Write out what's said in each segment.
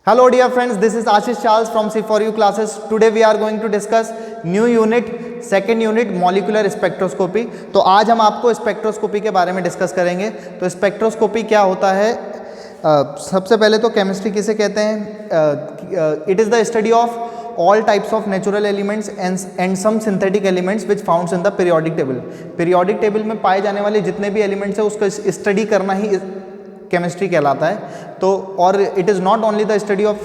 Hello dear friends, this is Ashish Charles from C4U classes. Today we are going to discuss new unit, second unit molecular spectroscopy. तो आज हम आपको spectroscopy के बारे में discuss करेंगे. तो स्पेक्ट्रोस्कोपी क्या होता है? सबसे पहले तो केमिस्ट्री किसे कहते हैं? It is the study of all types of natural elements and some synthetic elements which found in the periodic table. periodic table में पाए जाने वाले जितने भी elements हैं उसका स्टडी करना ही केमिस्ट्री कहलाता है. तो और it is not only the study of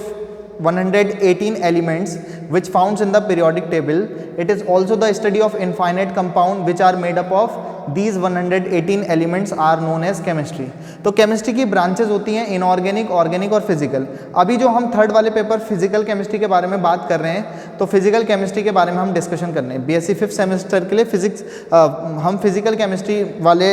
118 elements which found in the periodic table, it is also the study of infinite compound which are made up of these 118 elements are known as chemistry. तो chemistry की branches होती हैं inorganic, organic और physical. अभी जो हम third वाले paper physical chemistry के बारे में बात कर रहे हैं, तो फिजिकल केमिस्ट्री के बारे में हम डिस्कशन कर रहे हैं. बीएससी फिफ्थ सेमेस्टर के लिए फिजिक्स हम फिजिकल केमिस्ट्री वाले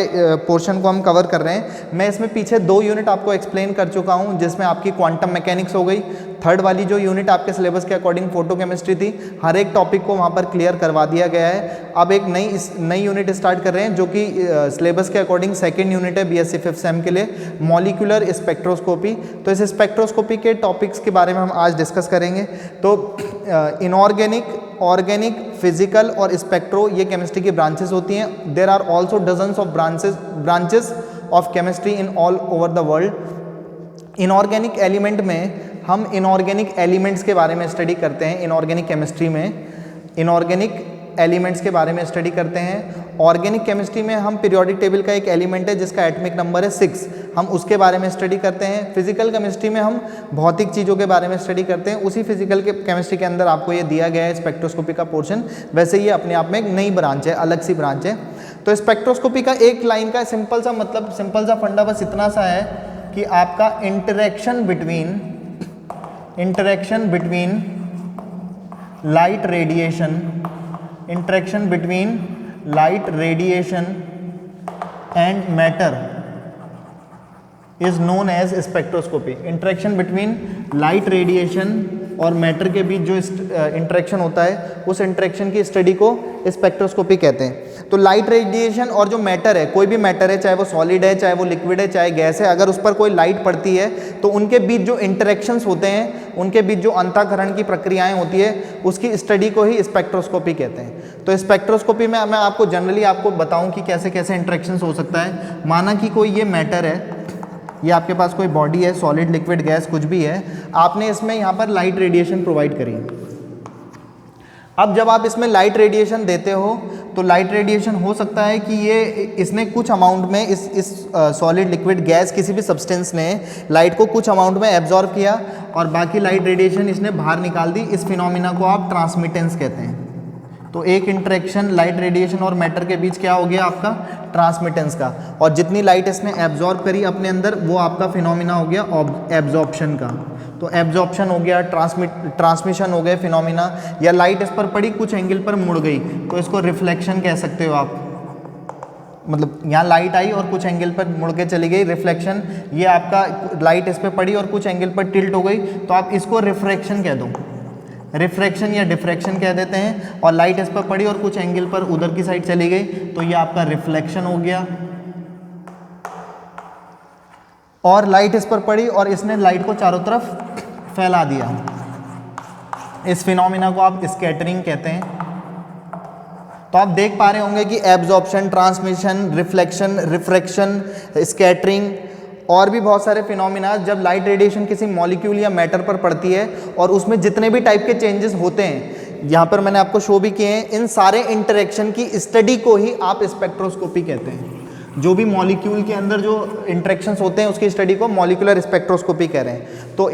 पोर्शन को हम कवर कर रहे हैं. मैं इसमें पीछे 2 यूनिट आपको एक्सप्लेन कर चुका हूँ, जिसमें आपकी क्वांटम मैकेनिक्स हो गई. थर्ड वाली जो यूनिट आपके सिलेबस के अकॉर्डिंग फोटो केमिस्ट्री थी, हर एक टॉपिक को वहाँ पर क्लियर करवा दिया गया है. अब एक नई यूनिट स्टार्ट कर रहे हैं जो कि सिलेबस के अकॉर्डिंग सेकंड यूनिट है बीएससी फिफ्थ सेम के लिए, मॉलिक्यूलर स्पेक्ट्रोस्कोपी. तो इस स्पेक्ट्रोस्कोपी के टॉपिक्स के बारे में हम आज डिस्कस करेंगे. तो इनऑर्गेनिक, ऑर्गेनिक, फिजिकल और स्पेक्ट्रो ये केमिस्ट्री की ब्रांचेस होती हैं. There are also dozens of branches of chemistry in all over the world. Inorganic element में हम इनऑर्गेनिक एलिमेंट्स के बारे में स्टडी करते हैं. इनऑर्गेनिक केमिस्ट्री में इनऑर्गेनिक एलिमेंट्स के बारे में स्टडी करते हैं. ऑर्गेनिक केमिस्ट्री में हम पीरियोडिक टेबल का एक एलिमेंट है जिसका एटॉमिक नंबर है 6, हम उसके बारे में स्टडी करते हैं. फिजिकल केमिस्ट्री में हम भौतिक चीज़ों के बारे में स्टडी करते हैं. उसी फिजिकल के केमिस्ट्री के अंदर आपको ये दिया गया है स्पेक्ट्रोस्कोपी का पोर्शन. वैसे ये अपने आप में एक नई ब्रांच है, अलग सी ब्रांच है. तो स्पेक्ट्रोस्कोपी का एक लाइन का सिंपल सा फंडा बस इतना सा है कि आपका interaction between light radiation and matter is known as spectroscopy. Interaction between light radiation और मैटर के बीच जो इंटरेक्शन होता है, उस इंटरेक्शन की स्टडी को स्पेक्ट्रोस्कोपी कहते हैं. तो लाइट रेडिएशन और जो मैटर है, कोई भी मैटर है, चाहे वो सॉलिड है, चाहे वो लिक्विड है, चाहे गैस है, अगर उस पर कोई लाइट पड़ती है तो उनके बीच जो इंटरेक्शंस होते हैं, उनके बीच जो अंतःकरण की प्रक्रियाएं होती है, उसकी स्टडी को ही स्पेक्ट्रोस्कोपी कहते हैं. तो स्पेक्ट्रोस्कोपी में मैं आपको जनरली आपको बताऊं कि कैसे कैसे इंटरेक्शंस हो सकता है. माना कि कोई ये मैटर है, ये आपके पास कोई बॉडी है, सॉलिड, लिक्विड, गैस कुछ भी है, आपने इसमें यहाँ पर लाइट रेडिएशन प्रोवाइड करी. अब जब आप इसमें लाइट रेडिएशन देते हो तो लाइट रेडिएशन हो सकता है कि इसने कुछ अमाउंट में इस सॉलिड, लिक्विड, गैस किसी भी सब्सटेंस ने लाइट को कुछ अमाउंट में एब्जॉर्ब किया और बाकी लाइट रेडिएशन इसने बाहर निकाल दी. इस फिनोमिना को आप ट्रांसमिटेंस कहते हैं. तो एक इंटरेक्शन लाइट रेडिएशन और मैटर के बीच क्या हो गया आपका? ट्रांसमिटेंस का. और जितनी लाइट इसने एब्जॉर्ब करी अपने अंदर, वो आपका फिनोमिना हो गया एब्जॉर्प्शन का. तो एब्जॉर्प्शन हो गया, ट्रांसमिशन हो गए फिनोमिना. या लाइट इस पर पड़ी, कुछ एंगल पर मुड़ गई, तो इसको रिफ्लेक्शन कह सकते हो आप. मतलब यहाँ लाइट आई और कुछ एंगल पर मुड़ के चली गई, रिफ्लेक्शन. ये आपका लाइट इस पर पड़ी और कुछ एंगल पर टिल्ट हो गई, तो आप इसको रिफ्रैक्शन कह दो. रिफ्रैक्शन या डिफ्रैक्शन कह देते हैं. और लाइट इस पर पड़ी और कुछ एंगल पर उधर की साइड चली गई, तो ये आपका रिफ्लेक्शन हो गया. और लाइट इस पर पड़ी और इसने लाइट को चारों तरफ फैला दिया. इस फिनोमिना को आप स्कैटरिंग कहते हैं. तो आप देख पा रहे होंगे कि absorption, transmission, reflection, refraction, scattering और भी बहुत सारे फिनोमिना, जब लाइट रेडिएशन किसी मॉलिक्यूल या मैटर पर पड़ती है और उसमें जितने भी टाइप के चेंजेस होते हैं, यहाँ पर मैंने आपको शो भी किए हैं, इन सारे इंटरेक्शन की स्टडी को ही आप स्पेक्ट्रोस्कोपी कहते हैं. जो भी मॉलिक्यूल के अंदर जो इंटरेक्शंस होते हैं उसकी स्टडी को मॉलिक्यूलर स्पेक्ट्रोस्कोपी कह रहे हैं. तो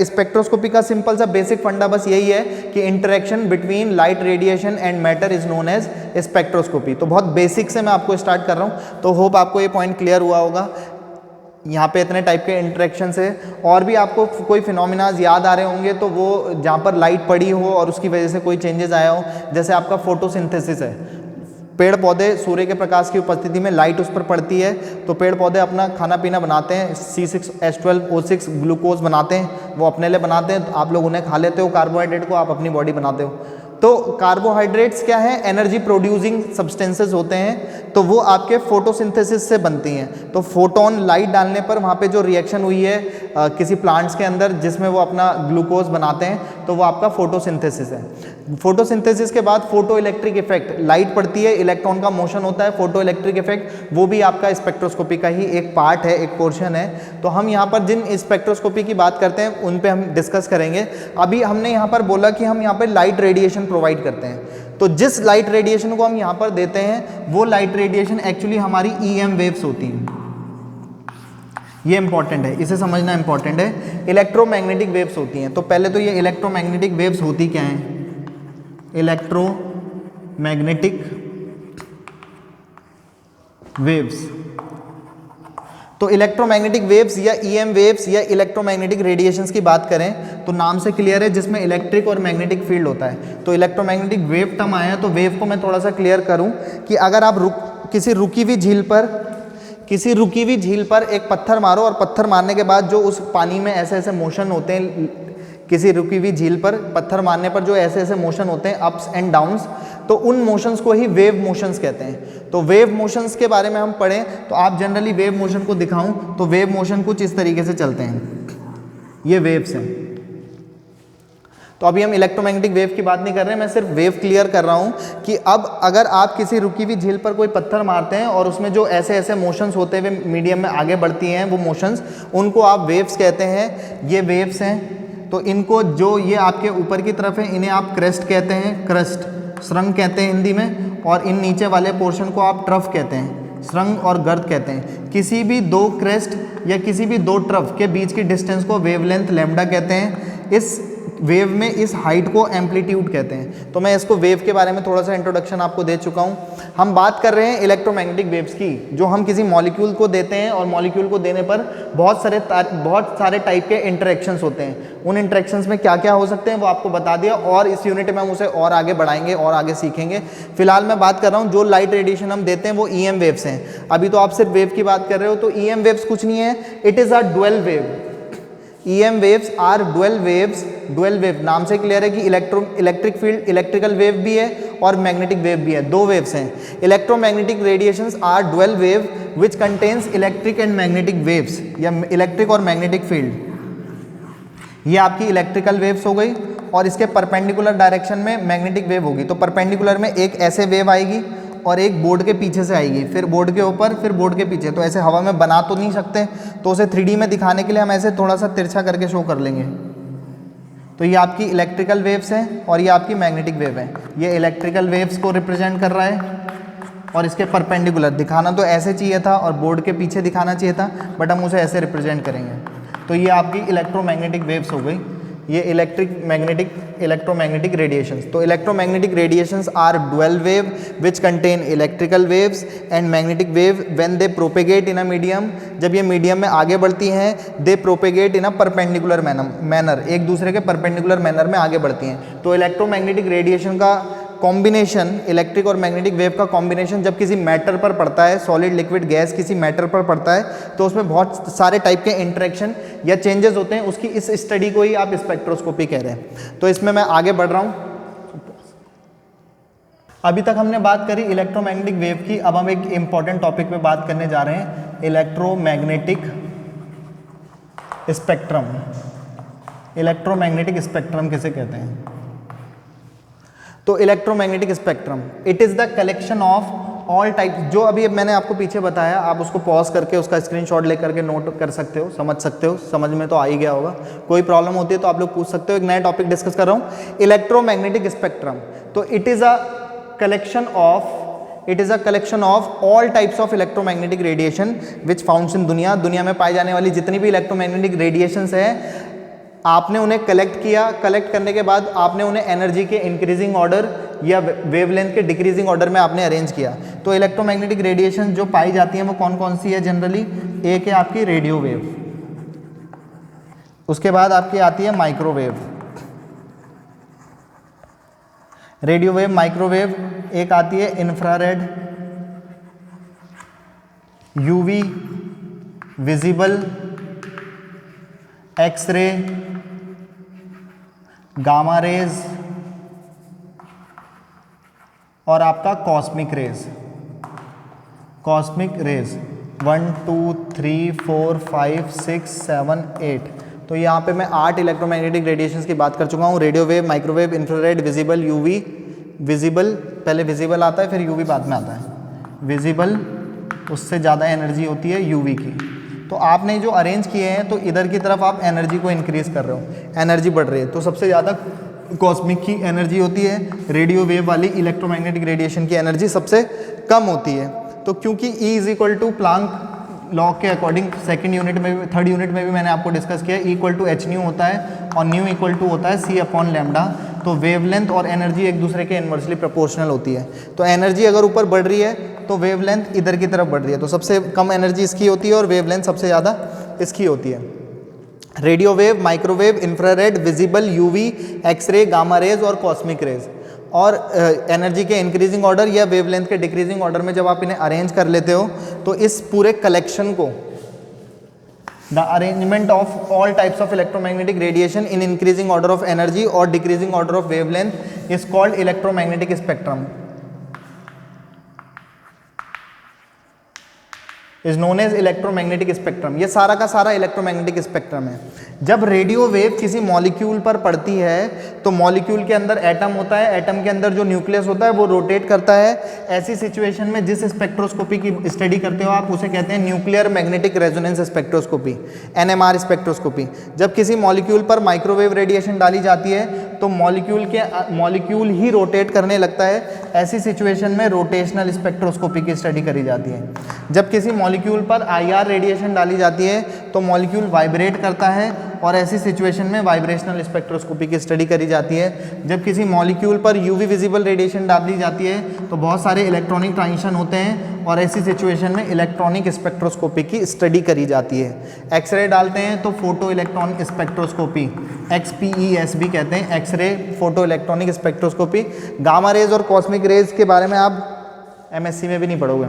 स्पेक्ट्रोस्कोपी का सिंपल सा बेसिक फंडा बस यही है कि interaction between light radiation and matter is known as spectroscopy. तो बहुत बेसिक से मैं आपको स्टार्ट कर रहा हूँ. तो होप आपको ये पॉइंट क्लियर हुआ होगा. यहाँ पे इतने टाइप के इंटरेक्शन है. और भी आपको कोई फिनोमिनाज याद आ रहे होंगे तो वो जहाँ पर लाइट पड़ी हो और उसकी वजह से कोई चेंजेस आया हो, जैसे आपका फोटोसिंथेसिस है. पेड़ पौधे, सूर्य के प्रकाश की उपस्थिति में लाइट उस पर पड़ती है तो पेड़ पौधे अपना खाना पीना बनाते हैं. C6H12O6 ग्लूकोज बनाते हैं, वो अपने लिए बनाते हैं. आप लोग उन्हें खा लेते हो, कार्बोहाइड्रेट को आप अपनी बॉडी बनाते हो. तो कार्बोहाइड्रेट्स क्या है, एनर्जी प्रोड्यूसिंग सब्सटेंसेस होते हैं, तो वो आपके फोटोसिंथेसिस से बनती हैं। तो फोटोन लाइट डालने पर वहाँ पे जो रिएक्शन हुई है किसी प्लांट्स के अंदर जिसमें वो अपना ग्लूकोज बनाते हैं, तो वो आपका फोटोसिंथेसिस है। फोटोसिंथेसिस के बाद फोटो इलेक्ट्रिक इफेक्ट, लाइट पड़ती है, इलेक्ट्रॉन का मोशन होता है, फोटो इलेक्ट्रिक इफेक्ट, वो भी आपका स्पेक्ट्रोस्कोपी का ही एक पार्ट है, एक पोर्शन है। तो हम यहाँ पर जिन स्पेक्ट्रोस्कोपी की बात करते हैं उन पे हम डिस्कस करेंगे। अभी हमने यहाँ पर बोला कि हम यहाँ पर लाइट रेडिएशन प्रोवाइड करते हैं, तो जिस लाइट रेडिएशन को हम यहाँ पर देते हैं वो लाइट रेडिएशन एक्चुअली हमारी EM वेव्स होती हैं। ये इंपॉर्टेंट है, इसे समझना इंपॉर्टेंट है। इलेक्ट्रोमैग्नेटिक वेव्स होती हैं। तो पहले तो ये इलेक्ट्रोमैग्नेटिक वेव्स होती क्या हैं? इलेक्ट्रोमैग्नेटिक वेव्स, तो इलेक्ट्रोमैग्नेटिक वेव्स या EM वेव्स या इलेक्ट्रोमैग्नेटिक रेडिएशंस की बात करें तो नाम से क्लियर है, जिसमें इलेक्ट्रिक और मैग्नेटिक फील्ड होता है। तो इलेक्ट्रोमैग्नेटिक वेव टर्म आया, तो वेव को मैं थोड़ा सा क्लियर करूं कि अगर आप किसी रुकी हुई झील पर एक पत्थर मारो और पत्थर मारने के बाद जो उस पानी में ऐसे ऐसे मोशन होते हैं, किसी रुकी हुई झील पर पत्थर मारने पर जो ऐसे ऐसे मोशन होते हैं अप्स एंड डाउन्स, तो उन मोशंस को ही वेव मोशंस कहते हैं। तो वेव मोशंस के बारे में हम पढ़ें तो आप जनरली वेव मोशन को दिखाऊं तो वेव मोशन कुछ इस तरीके से चलते हैं, ये वेव्स हैं। तो अभी हम इलेक्ट्रोमैग्नेटिक वेव की बात नहीं कर रहे हैं, मैं सिर्फ वेव क्लियर कर रहा हूं कि अब अगर आप किसी रुकी हुई झील पर कोई पत्थर मारते हैं और उसमें जो ऐसे ऐसे मोशंस होते हैं वे मीडियम में आगे बढ़ती हैं, वो मोशंस, उनको आप वेव्स कहते हैं। ये वेव्स हैं, तो इनको जो ये आपके ऊपर की तरफ है इन्हें आप क्रेस्ट कहते हैं, क्रस्ट श्रृंग कहते हैं हिंदी में, और इन नीचे वाले पोर्शन को आप ट्रफ कहते हैं, श्रृंग और गर्त कहते हैं। किसी भी दो क्रेस्ट या किसी भी दो ट्रफ के बीच की डिस्टेंस को वेवलेंथ लैम्डा कहते हैं। इस वेव में इस हाइट को एम्पलीट्यूड कहते हैं। तो मैं इसको वेव के बारे में थोड़ा सा इंट्रोडक्शन आपको दे चुका हूँ। हम बात कर रहे हैं इलेक्ट्रोमैग्नेटिक वेव्स की, जो हम किसी मॉलिक्यूल को देते हैं और मॉलिक्यूल को देने पर बहुत सारे टाइप के इंटरेक्शंस होते हैं। उन इंटरेक्शंस में क्या क्या हो सकते हैं वो आपको बता दिया, और इस यूनिट में हम उसे और आगे बढ़ाएंगे और आगे सीखेंगे। फिलहाल मैं बात कर रहा हूँ जो लाइट रेडिएशन हम देते हैं वो EM वेव्स हैं। अभी तो आप सिर्फ वेव की बात कर रहे हो, तो EM वेव्स कुछ नहीं है, it is a dual wave. EM waves are dual waves. Dual wave नाम से क्लियर है कि इलेक्ट्रिक फील्ड, इलेक्ट्रिकल वेव भी है और मैग्नेटिक वेव भी है, दो वेव्स हैं। Electromagnetic radiations are dual wave which contains electric and magnetic waves, या इलेक्ट्रिक और मैग्नेटिक फील्ड। ये आपकी इलेक्ट्रिकल वेव्स हो गई, और इसके परपेंडिकुलर डायरेक्शन में मैग्नेटिक वेव होगी। तो परपेंडिकुलर में एक ऐसे वेव आएगी और एक बोर्ड के पीछे से आएगी, फिर बोर्ड के ऊपर, फिर बोर्ड के पीछे। तो ऐसे हवा में बना तो नहीं सकते, तो उसे 3D में दिखाने के लिए हम ऐसे थोड़ा सा तिरछा करके शो कर लेंगे। तो ये आपकी इलेक्ट्रिकल वेव्स हैं और ये आपकी मैग्नेटिक वेव है। ये इलेक्ट्रिकल वेव्स को रिप्रेजेंट कर रहा है, और इसके परपेंडिकुलर दिखाना तो ऐसे चाहिए था और बोर्ड के पीछे दिखाना चाहिए था, बट हम उसे ऐसे रिप्रेजेंट करेंगे। तो ये आपकी इलेक्ट्रोमैग्नेटिक वेव्स हो गई। ये इलेक्ट्रोमैग्नेटिक रेडिएशंस। तो electromagnetic radiations are dual wave which contain electrical waves and magnetic wave when they propagate in a medium. जब ये मीडियम में आगे बढ़ती हैं, they propagate in a perpendicular manner, एक दूसरे के परपेंडिकुलर मैनर में आगे बढ़ती हैं। तो इलेक्ट्रोमैग्नेटिक रेडिएशन का कॉम्बिनेशन, इलेक्ट्रिक और मैग्नेटिक वेव का कॉम्बिनेशन जब किसी मैटर पर पड़ता है, सॉलिड लिक्विड गैस किसी मैटर पर पड़ता है, तो उसमें बहुत सारे टाइप के इंटरेक्शन या चेंजेस होते हैं। उसकी इस स्टडी को ही आप स्पेक्ट्रोस्कोपी कह रहे हैं। तो इसमें मैं आगे बढ़ रहा हूँ। अभी तक हमने बात करी इलेक्ट्रोमैग्नेटिक वेव की, अब हम एक इंपॉर्टेंट टॉपिक पे बात करने जा रहे हैं, इलेक्ट्रोमैग्नेटिक स्पेक्ट्रम। इलेक्ट्रोमैग्नेटिक स्पेक्ट्रम किसे कहते हैं? तो electromagnetic spectrum it is the collection of all type, जो अभी मैंने आपको पीछे बताया, आप उसको पॉज करके उसका स्क्रीनशॉट लेकर के नोट कर सकते हो, समझ सकते हो, समझ में तो आ ही गया होगा। कोई प्रॉब्लम होती है तो आप लोग पूछ सकते हो। एक नया टॉपिक डिस्कस कर रहा हूँ, इलेक्ट्रोमैग्नेटिक स्पेक्ट्रम। तो it is a collection of all types of electromagnetic radiation which founds in दुनिया में पाई जाने वाली जितनी भी इलेक्ट्रोमैग्नेटिक रेडिएशंस है, आपने उन्हें कलेक्ट किया। कलेक्ट करने के बाद आपने उन्हें एनर्जी के इंक्रीजिंग ऑर्डर या वेवलेंथ के डिक्रीजिंग ऑर्डर में आपने अरेंज किया। तो इलेक्ट्रोमैग्नेटिक रेडिएशन जो पाई जाती हैं वो कौन कौन सी है जनरली? एक है आपकी रेडियो वेव, उसके बाद आपकी आती है माइक्रोवेव, रेडियो वेव, माइक्रोवेव। एक आती है infrared, UV, visible, x ray, gamma rays, और आपका कॉस्मिक रेज, कॉस्मिक रेज 1 2 3 4 5 6 7 8। तो यहाँ पे मैं 8 इलेक्ट्रोमैग्नेटिक रेडिएशंस की बात कर चुका हूँ। Radio wave, microwave, infrared, visible, UV. Visible पहले विजिबल आता है, फिर यूवी बाद में आता है। विजिबल उससे ज़्यादा एनर्जी होती है यूवी की। तो आपने जो अरेंज किए हैं तो इधर की तरफ आप एनर्जी को इंक्रीज कर रहे हो, एनर्जी बढ़ रही है। तो सबसे ज़्यादा कॉस्मिक की एनर्जी होती है, रेडियो वेव वाली इलेक्ट्रोमैग्नेटिक रेडिएशन की एनर्जी सबसे कम होती है। तो क्योंकि E is equal to Planck law के अकॉर्डिंग सेकंड यूनिट में भी, थर्ड यूनिट में भी मैंने आपको डिस्कस किया, E equal to H nu होता है और न्यू इक्वल टू होता है C अपॉन लैम्डा। तो वेवलेंथ और एनर्जी एक दूसरे के इन्वर्सली प्रोपोर्शनल होती है। तो एनर्जी अगर ऊपर बढ़ रही है तो वेवलेंथ इधर की तरफ बढ़ रही है। तो सबसे कम एनर्जी इसकी होती है और वेवलेंथ सबसे ज़्यादा इसकी होती है। Radio wave, microwave, infrared, visible, UV, x ray, gamma rays और कॉस्मिक रेज। और एनर्जी के इंक्रीजिंग ऑर्डर या वेवलेंथ के डिक्रीजिंग ऑर्डर में जब आप इन्हें अरेंज कर लेते हो तो इस पूरे कलेक्शन को, the arrangement of all types of electromagnetic radiation in increasing order of energy और decreasing order of wavelength is called electromagnetic spectrum, is known as electromagnetic spectrum. ये सारा का सारा इलेक्ट्रोमैग्नेटिक स्पेक्ट्रम है। जब रेडियो वेव किसी molecule पर पड़ती है तो मॉलिक्यूल के अंदर एटम होता है, एटम के अंदर जो न्यूक्लियस होता है वो रोटेट करता है। ऐसी सिचुएशन में जिस स्पेक्ट्रोस्कोपी की स्टडी करते हो आप उसे कहते हैं nuclear magnetic resonance spectroscopy, NMR spectroscopy. जब किसी मॉलिक्यूल पर माइक्रोवेव रेडिएशन डाली जाती है तो मॉलिक्यूल ही रोटेट करने लगता है। ऐसी सिचुएशन में रोटेशनल स्पेक्ट्रोस्कोपी की स्टडी करी जाती है। जब किसी मॉलिक्यूल पर IR रेडिएशन डाली जाती है तो मॉलिक्यूल वाइब्रेट करता है और ऐसी सिचुएशन में वाइब्रेशनल स्पेक्ट्रोस्कोपी की स्टडी करी जाती है। जब किसी मॉलिक्यूल पर UV विजिबल रेडिएशन डाली जाती है तो बहुत सारे इलेक्ट्रॉनिक ट्रांजिशन होते हैं और ऐसी सिचुएशन में इलेक्ट्रॉनिक स्पेक्ट्रोस्कोपी की स्टडी करी जाती है। एक्सरे डालते हैं तो फोटो इलेक्ट्रॉनिक स्पेक्ट्रोस्कोपी, XPES भी कहते हैं, x ray photo electronic spectroscopy. Gamma rays और कॉस्मिक रेज के बारे में आप MSc में भी नहीं पढ़ोगे,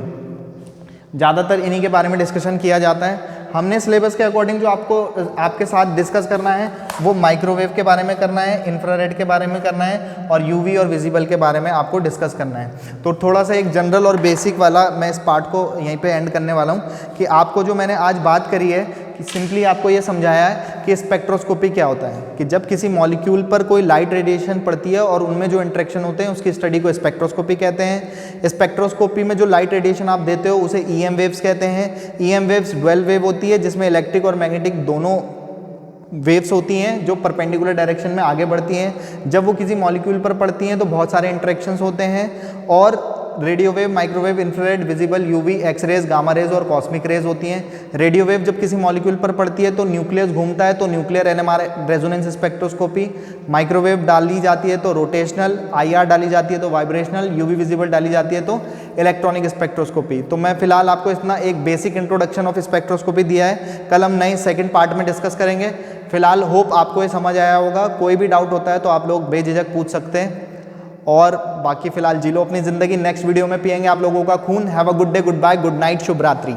ज़्यादातर इन्हीं के बारे में डिस्कशन किया जाता है। हमने सिलेबस के अकॉर्डिंग जो आपके साथ डिस्कस करना है वो माइक्रोवेव के बारे में करना है, इंफ्रारेड के बारे में करना है और यूवी और विजिबल के बारे में आपको डिस्कस करना है। तो थोड़ा सा एक जनरल और बेसिक वाला मैं इस पार्ट को यहीं पे एंड करने वाला हूँ कि आपको जो मैंने आज बात करी है कि सिंपली आपको ये समझाया है कि स्पेक्ट्रोस्कोपी क्या होता है, कि जब किसी मॉलिक्यूल पर कोई लाइट रेडिएशन पड़ती है और उनमें जो इंटरेक्शन होते हैं उसकी स्टडी को स्पेक्ट्रोस्कोपी कहते हैं। स्पेक्ट्रोस्कोपी में जो लाइट रेडिएशन आप देते हो उसे EM वेव्स कहते हैं। EM वेव्स ड्वेल वेव होती है जिसमें इलेक्ट्रिक और मैग्नेटिक दोनों वेव्स होती हैं जो परपेंडिकुलर डायरेक्शन में आगे बढ़ती हैं। जब वो किसी मॉलिक्यूल पर पड़ती हैं तो बहुत सारे इंटरेक्शंस होते हैं और radio wave, microwave, infrared, visible, UV, x rays, gamma rays और कॉस्मिक रेज होती हैं। रेडियो वेव जब किसी मॉलिक्यूल पर पड़ती है तो न्यूक्लियस घूमता है तो nuclear NMR resonance spectroscopy. Microwave डाली जाती है तो रोटेशनल, IR डाली जाती है तो वाइब्रेशनल, यूवी विजिबल डाली जाती है तो इलेक्ट्रॉनिक स्पेक्ट्रोस्कोपी। तो मैं फिलहाल आपको इतना एक बेसिक इंट्रोडक्शन ऑफ स्पेक्ट्रोस्कोपी दिया है, कल हम नए सेकेंड पार्ट में डिस्कस करेंगे। फिलहाल होप आपको ये समझ आया होगा। कोई भी डाउट होता है तो आप लोग बेझिझक पूछ सकते हैं और बाकी फिलहाल जी लो अपनी ज़िंदगी। नेक्स्ट वीडियो में पिएंगे आप लोगों का खून। Have a good day, goodbye, good night, शुभ रात्रि।